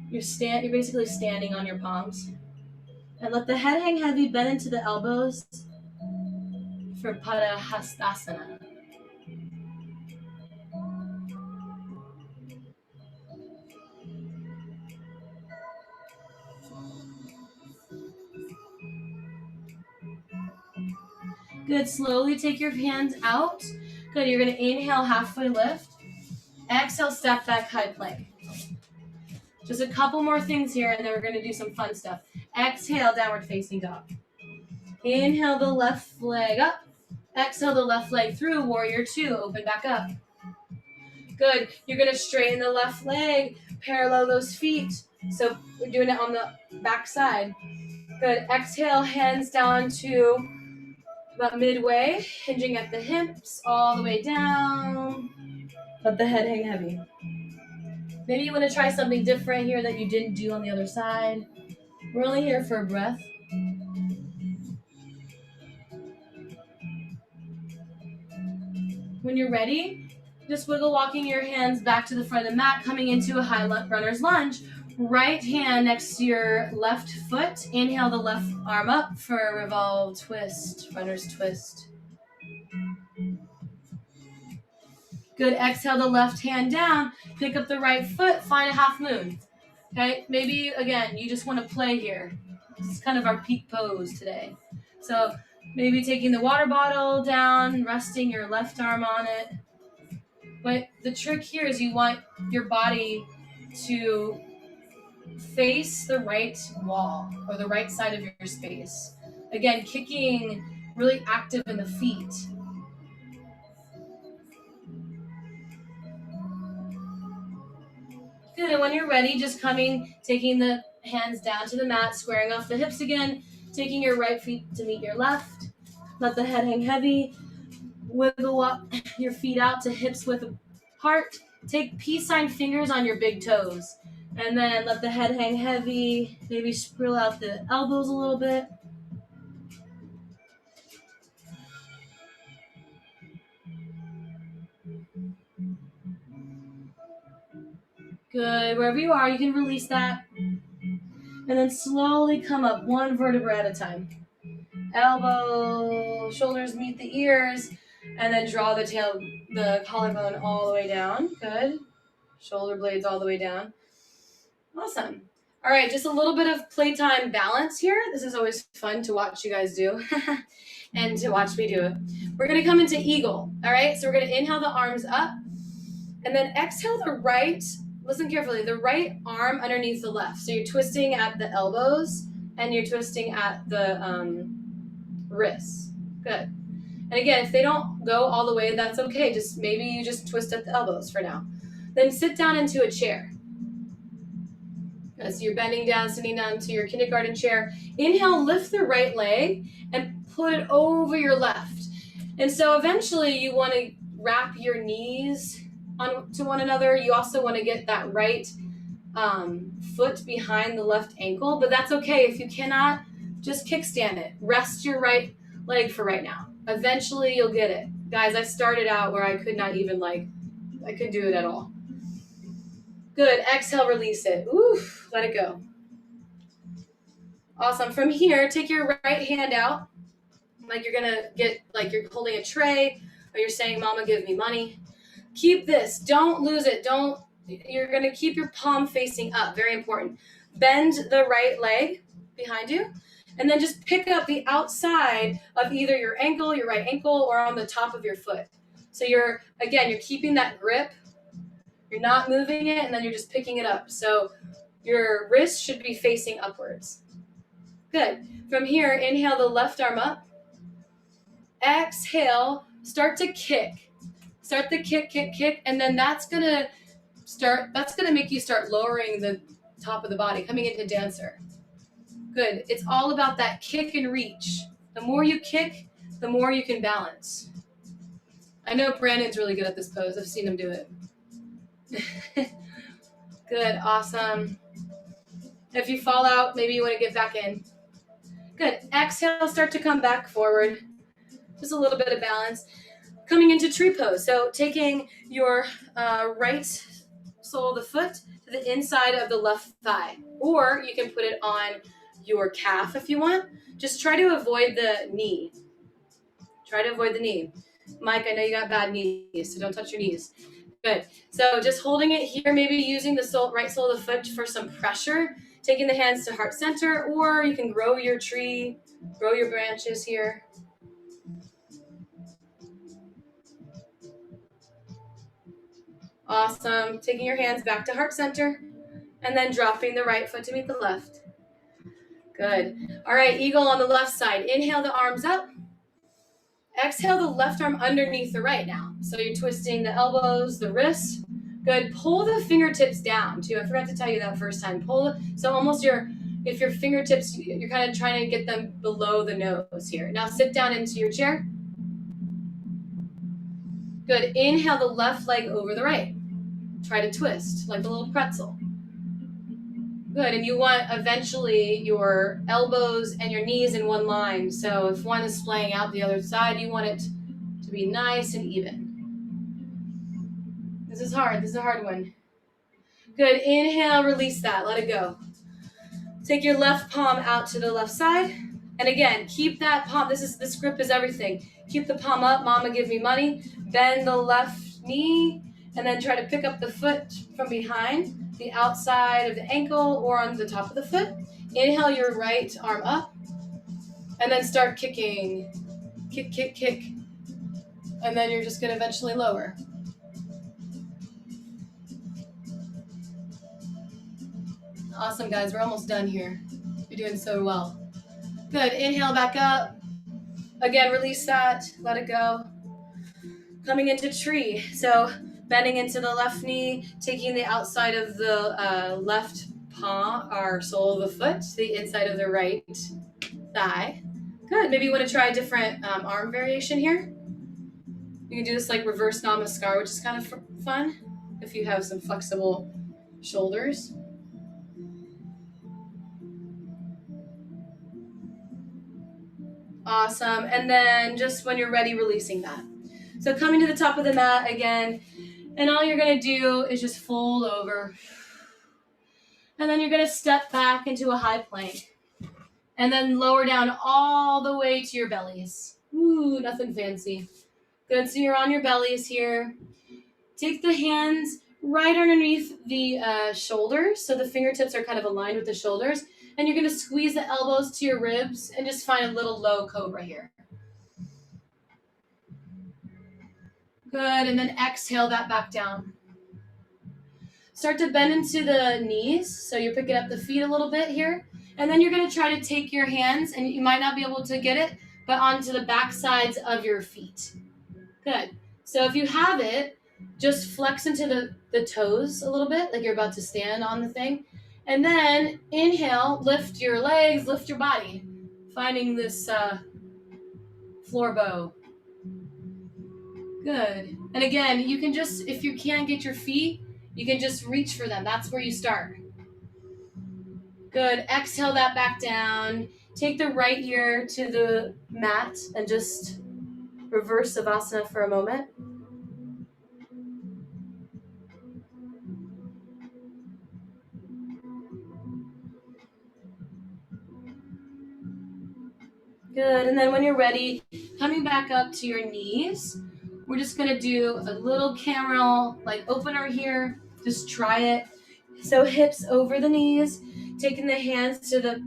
You're basically standing on your palms. And let the head hang heavy, bend into the elbows for Padahastasana. Good, slowly take your hands out. Good, you're gonna inhale, halfway lift. Exhale, step back, high plank. Just a couple more things here, and then we're gonna do some fun stuff. Exhale, downward facing dog. Inhale the left leg up. Exhale the left leg through, warrior two, open back up. Good, you're gonna straighten the left leg, parallel those feet. So we're doing it on the back side. Good, exhale, hands down to about midway, hinging at the hips, all the way down. Let the head hang heavy. Maybe you want to try something different here that you didn't do on the other side. We're only here for a breath. When you're ready, just wiggle walking your hands back to the front of the mat, coming into a high runner's lunge. Right hand next to your left foot. Inhale the left arm up for a revolve twist, runner's twist. Good, exhale the left hand down, pick up the right foot, find a half moon. Okay, maybe again, you just want to play here. This is kind of our peak pose today. So maybe taking the water bottle down, resting your left arm on it. But the trick here is you want your body to face the right wall or the right side of your space. Again, kicking really active in the feet. Good, and when you're ready, just taking the hands down to the mat, squaring off the hips again, taking your right feet to meet your left. Let the head hang heavy. Wiggle up your feet out to hips width apart. Take peace sign fingers on your big toes. And then let the head hang heavy. Maybe sprill out the elbows a little bit. Good. Wherever you are, you can release that. And then slowly come up one vertebra at a time. Elbow, shoulders meet the ears. And then draw the collarbone all the way down. Good. Shoulder blades all the way down. Awesome. All right, just a little bit of playtime balance here. This is always fun to watch you guys do and to watch me do it. We're going to come into eagle. All right, so we're going to inhale the arms up and then exhale the right, listen carefully, the right arm underneath the left. So you're twisting at the elbows and you're twisting at the wrists. Good. And again, if they don't go all the way, that's okay. Maybe you just twist at the elbows for now. Then sit down into a chair. So you're bending down, sitting down to your kindergarten chair. Inhale, lift the right leg and put it over your left. And so eventually you want to wrap your knees onto one another. You also want to get that right foot behind the left ankle, but that's okay. If you cannot, just kickstand it. Rest your right leg for right now. Eventually you'll get it. Guys, I started out where I could not even I couldn't do it at all. Good, exhale, release it. Oof, let it go. Awesome, from here, take your right hand out, like you're holding a tray, or you're saying, Mama, give me money. Keep this, don't lose it, you're gonna keep your palm facing up, very important. Bend the right leg behind you, and then just pick up the outside of either your right ankle, or on the top of your foot. So you're keeping that grip. You're not moving it, and then you're just picking it up. So your wrist should be facing upwards. Good. From here, inhale the left arm up. Exhale, start to kick. Start the kick, and then that's gonna make you start lowering the top of the body, coming into dancer. Good. It's all about that kick and reach. The more you kick, the more you can balance. I know Brandon's really good at this pose. I've seen him do it. Good, awesome. If you fall out, maybe you want to get back in. Good, exhale, start to come back forward. Just a little bit of balance. Coming into tree pose. So taking your right sole of the foot to the inside of the left thigh. Or you can put it on your calf if you want. Just try to avoid the knee. Mike, I know you got bad knees, so don't touch your knees. Good. So just holding it here, maybe using the right sole of the foot for some pressure, taking the hands to heart center, or you can grow your tree, grow your branches here. Awesome. Taking your hands back to heart center and then dropping the right foot to meet the left. Good. All right, eagle on the left side. Inhale the arms up. Exhale the left arm underneath the right now. So you're twisting the elbows, the wrists. Good. Pull the fingertips down too. I forgot to tell you that first time. So almost if your fingertips, you're kind of trying to get them below the nose here. Now sit down into your chair. Good. Inhale the left leg over the right. Try to twist like a little pretzel. Good. And you want eventually your elbows and your knees in one line. So if one is splaying out the other side, you want it to be nice and even. This is hard. This is a hard one. Good. Inhale, release that. Let it go. Take your left palm out to the left side. And again, keep that palm. This grip is everything. Keep the palm up. Mama, give me money. Bend the left knee. And then try to pick up the foot from behind, the outside of the ankle or on the top of the foot. Inhale your right arm up. And then start kicking. Kick, kick, kick. And then you're just going to eventually lower. Awesome, guys. We're almost done here. You're doing so well. Good. Inhale back up. Again, release that. Let it go. Coming into tree. So bending into the left knee, taking the outside of the left palm or sole of the foot to the inside of the right thigh. Good. Maybe you want to try a different arm variation here. You can do this like reverse namaskar, which is kind of fun if you have some flexible shoulders. Awesome. And then just when you're ready, releasing that. So coming to the top of the mat again, and all you're going to do is just fold over. And then you're going to step back into a high plank. And then lower down all the way to your bellies. Ooh, nothing fancy. Good. So you're on your bellies here. Take the hands right underneath the shoulders. So the fingertips are kind of aligned with the shoulders. And you're going to squeeze the elbows to your ribs and just find a little low cobra here. Good. And then exhale that back down. Start to bend into the knees. So you're picking up the feet a little bit here. And then you're going to try to take your hands, and you might not be able to get it, but onto the back sides of your feet. Good. So if you have it, just flex into the toes a little bit, like you're about to stand on the thing. And then inhale, lift your legs, lift your body, finding this floor bow. Good. And again, you can just, if you can't get your feet, you can just reach for them. That's where you start. Good. Exhale that back down. Take the right ear to the mat and just reverse Savasana for a moment. Good. And then when you're ready, coming back up to your knees, we're just going to do a little camel like opener here. Just try it. So hips over the knees, taking the hands to the,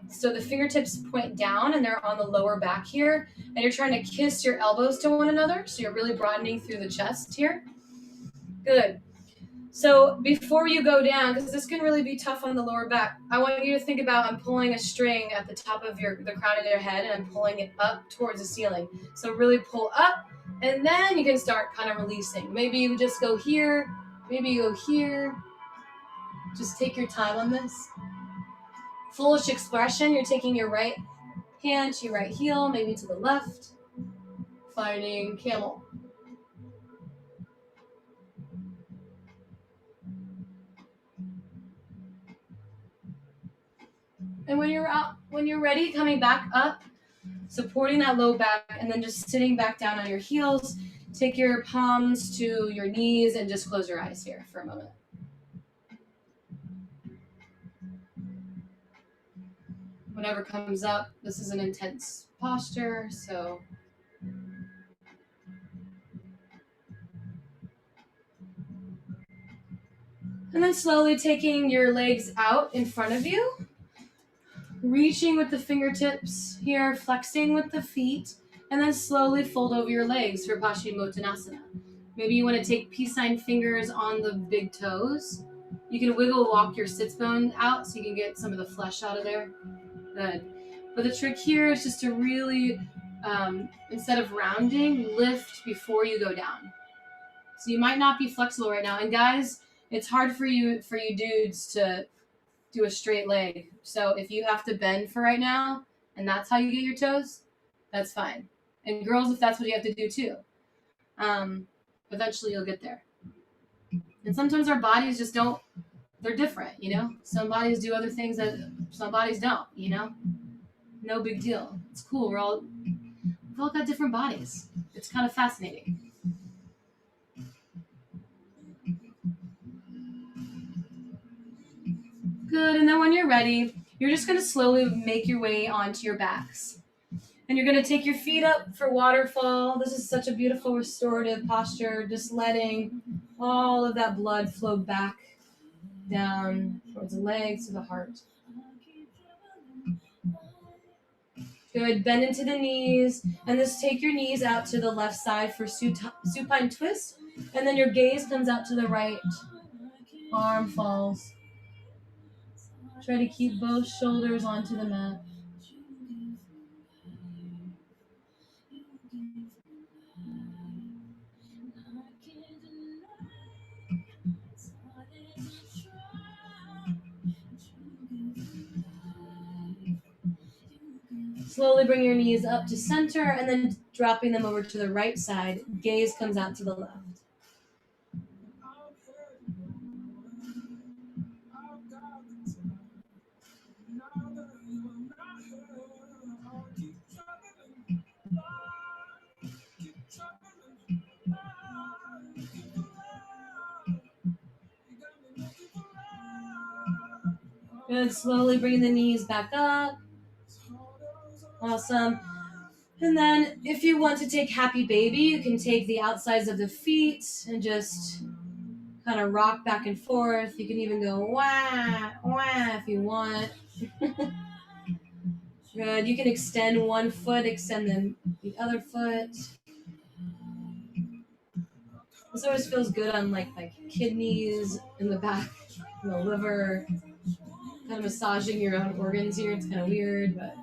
so the fingertips point down and they're on the lower back here. And you're trying to kiss your elbows to one another. So you're really broadening through the chest here. Good. So before you go down, because this can really be tough on the lower back, I want you to think about I'm pulling a string at the top of the crown of your head and I'm pulling it up towards the ceiling. So really pull up and then you can start kind of releasing. Maybe you just go here, maybe you go here. Just take your time on this. Foolish expression, you're taking your right hand to your right heel, maybe to the left, finding camel. And when you're ready, coming back up, supporting that low back, and then just sitting back down on your heels. Take your palms to your knees and just close your eyes here for a moment. Whatever comes up, this is an intense posture, so. And then slowly taking your legs out in front of you. Reaching with the fingertips here, flexing with the feet, and then slowly fold over your legs for Paschimottanasana. Maybe you want to take peace sign fingers on the big toes. You can wiggle walk your sits bone out so you can get some of the flesh out of there. Good. But the trick here is just to really, instead of rounding, lift before you go down. So you might not be flexible right now. And guys, it's hard for you dudes to do a straight leg. So if you have to bend for right now, and that's how you get your toes, that's fine. And girls, if that's what you have to do too, eventually you'll get there. And sometimes our bodies just don't. They're different, you know. Some bodies do other things that some bodies don't, you know. No big deal. It's cool. We've all got different bodies. It's kind of fascinating. Good. And then when you're ready, you're just going to slowly make your way onto your backs. And you're going to take your feet up for waterfall. This is such a beautiful restorative posture, just letting all of that blood flow back down towards the legs to the heart. Good. Bend into the knees. And just take your knees out to the left side for supine twist. And then your gaze comes out to the right. Arm falls. Try to keep both shoulders onto the mat. Slowly bring your knees up to center and then dropping them over to the right side. Gaze comes out to the left. Good. Slowly bringing the knees back up. Awesome. And then if you want to take happy baby, you can take the outsides of the feet and just kind of rock back and forth. You can even go wah, wah if you want. Good. You can extend one foot, extend the other foot. This always feels good on like kidneys in the back, the liver. Kind of massaging your own organs here. It's kind of weird, but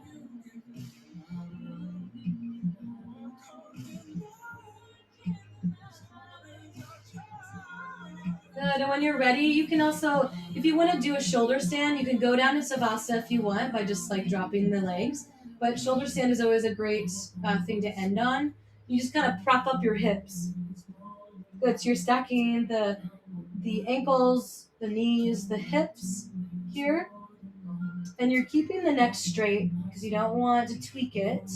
good. And when you're ready, you can also, if you want to do a shoulder stand, you can go down to Savasana if you want by just like dropping the legs. But shoulder stand is always a great thing to end on. You just kind of prop up your hips. Good. So you're stacking the ankles, the knees, the hips here. And you're keeping the neck straight because you don't want to tweak it.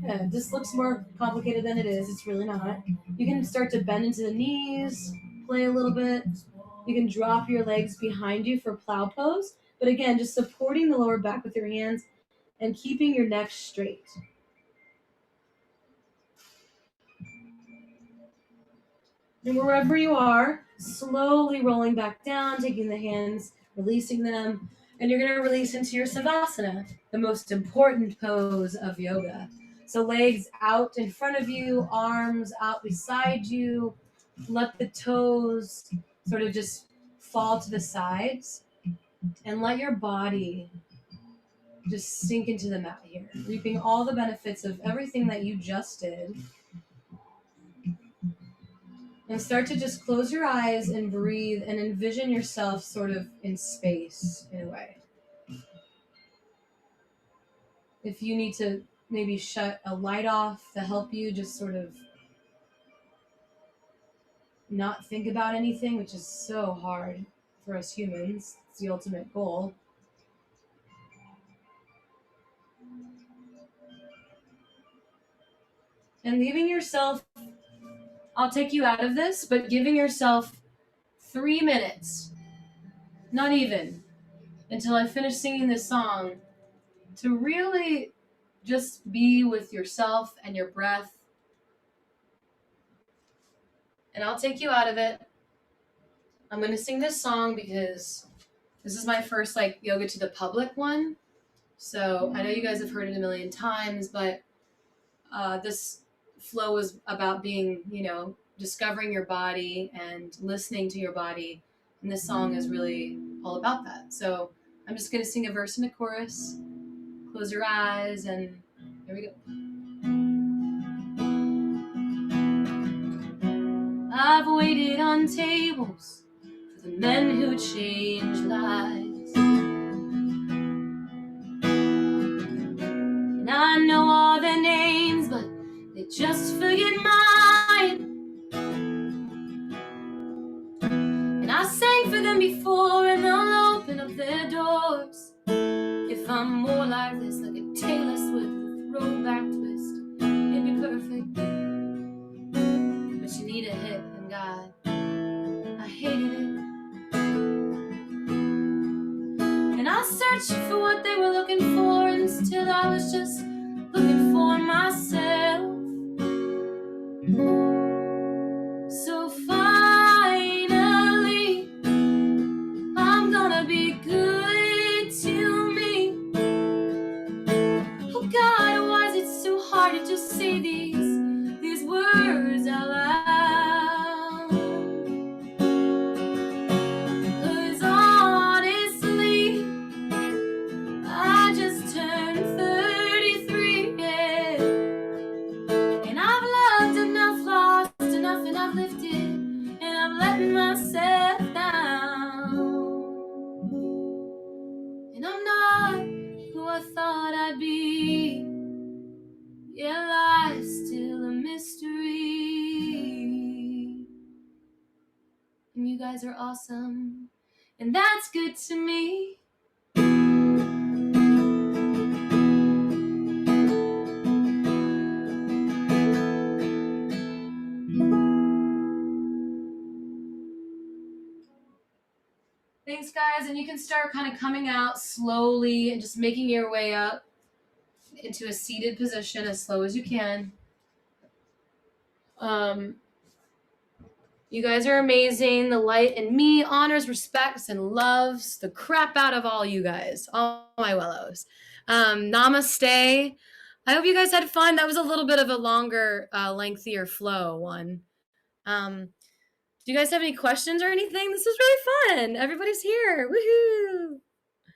Yeah, this looks more complicated than it is. It's really not. You can start to bend into the knees, play a little bit. You can drop your legs behind you for plow pose. But again, just supporting the lower back with your hands and keeping your neck straight. And wherever you are, slowly rolling back down, taking the hands, releasing them. And you're going to release into your Savasana, the most important pose of yoga. So legs out in front of you, arms out beside you. Let the toes sort of just fall to the sides. And let your body just sink into the mat here, reaping all the benefits of everything that you just did. And start to just close your eyes and breathe and envision yourself sort of in space in a way. If you need to maybe shut a light off to help you just sort of not think about anything, which is so hard for us humans. It's the ultimate goal. And leaving yourself, I'll take you out of this, but giving yourself 3 minutes, not even, until I finish singing this song, to really just be with yourself and your breath. And I'll take you out of it. I'm going to sing this song because this is my first yoga to the public one. So I know you guys have heard it a million times, but this flow is about being, discovering your body and listening to your body. And this song is really all about that. So I'm just going to sing a verse and a chorus. Close your eyes, and here we go. I've waited on tables for the men who change lives, and I know all their names, but they just forget mine. And I sang for them before, and they'll open up their doors. If I'm more like this, like a Taylor Swift with a throwback twist, it'd be perfect. But you need a hit, and God, I hated it. And I searched for what they were looking for until I was just looking for myself. So finally, I'm gonna be good to me. Oh God, why is it so hard to just say these words out loud? 'Cause honestly, I just turned 33, yeah. And I've loved enough, lost enough, and I've lifted, and I've let myself down. And I'm not who I thought I'd be. Yeah, life's still a mystery. And you guys are awesome, and that's good to me. Thanks, guys, and you can start kind of coming out slowly and just making your way up into a seated position as slow as you can. You guys are amazing. The light in me honors, respects, and loves the crap out of all you guys, all my Wellos. Namaste. I hope you guys had fun. That was a little bit of a longer, lengthier flow one. Do you guys have any questions or anything? This was really fun. Everybody's here. Woohoo!